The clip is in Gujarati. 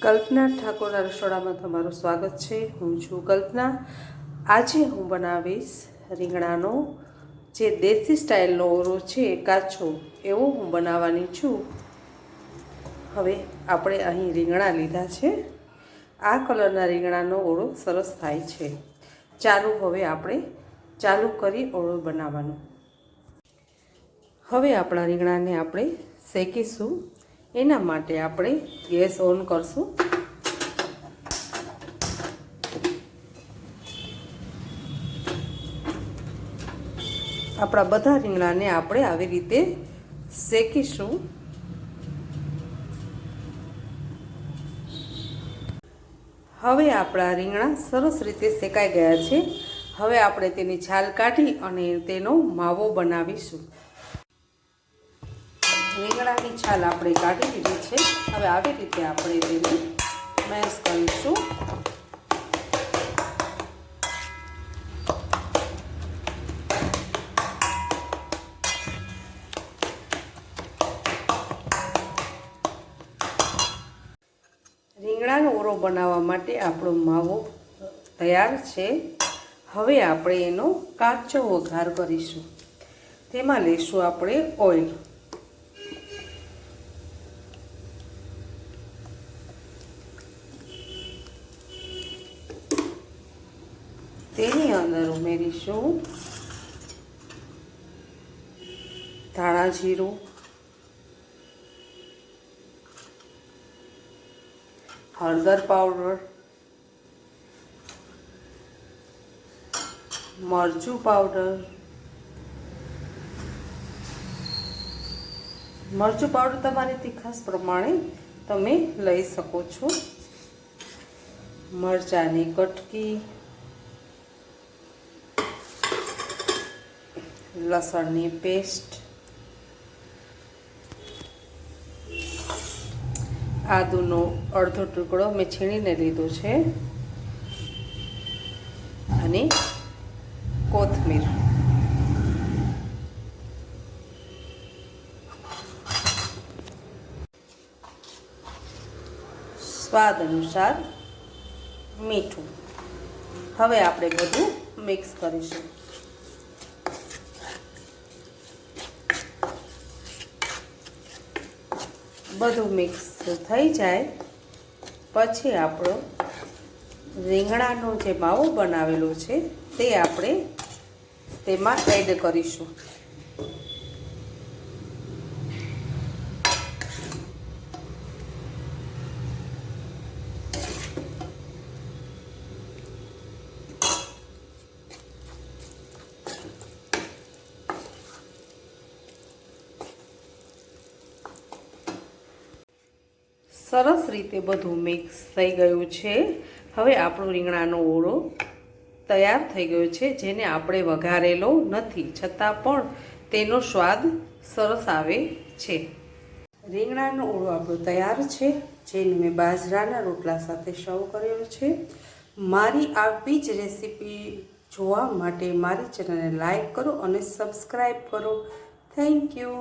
કલ્પના ઠાકોરના રસોડામાં તમારું સ્વાગત છે। હું છું કલ્પના। આજે હું બનાવીશ રીંગણાનો જે દેશી સ્ટાઇલનો ઓરો છે, કાચો એવો હું બનાવવાની છું। હવે આપણે અહીં રીંગણા લીધા છે। આ કલરના રીંગણાનો ઓળો સરસ થાય છે। હવે આપણે ચાલુ કરી ઓળો બનાવવાનો। હવે આપણા રીંગણાને આપણે શેકીશું। એના માટે આપણે ગેસ ઓન કરશું। આપણા બધા રીંગણાને આપણે આવી રીતે શેકીશું। હવે આપણા રીંગણા સરસ રીતે શેકાઈ ગયા છે। હવે આપણે તેની છાલ કાઢી અને તેનો માવો બનાવીશું। રીંગણાની છાલ આપણે કાઢી લીધી છે। હવે આવી રીતે આપણે તેને મેશ કરીશું। રીંગણાનો ઓરો બનાવવા માટે આપણો માવો તૈયાર છે। હવે આપણે એનો કાચો વઘાર કરીશું। તેમાં લઈશું આપણે ઓઇલ। તેની અંદર ઉમેરીશું ધાણા જીરું, હળદર પાવડર, મરચું પાવડર। મરચું પાવડર તમારી તીખાશ પ્રમાણે તમે લઈ શકો છો। મરચાંની કટકી, લસણની પેસ્ટ, આદુનો અડધો ટુકડો મેં છીણીને લીધો છે અને કોથમીર। સ્વાદ અનુસાર મીઠું। હવે આપણે બધું મિક્સ કરીશું। બધું મિક્સ થઈ જાય પછી આપણો રીંગણાનો જે માવો બનાવેલો છે તે આપણે તેમાં એડ કરીશું। સરસ રીતે બધું મિક્સ થઈ ગયું છે। હવે આપણો રીંગણાનો ઓળો તૈયાર થઈ ગયો છે, જેને આપણે વઘારેલો નથી છતાં પણ તેનો સ્વાદ સરસ આવે છે। રીંગણાનો ઓળો આપણો તૈયાર છે, જેને મેં બાજરાના રોટલા સાથે સર્વ કર્યો છે। મારી આવી જ રેસીપી જોવા માટે મારી ચેનલને લાઈક કરો અને સબસ્ક્રાઈબ કરો। Thank you.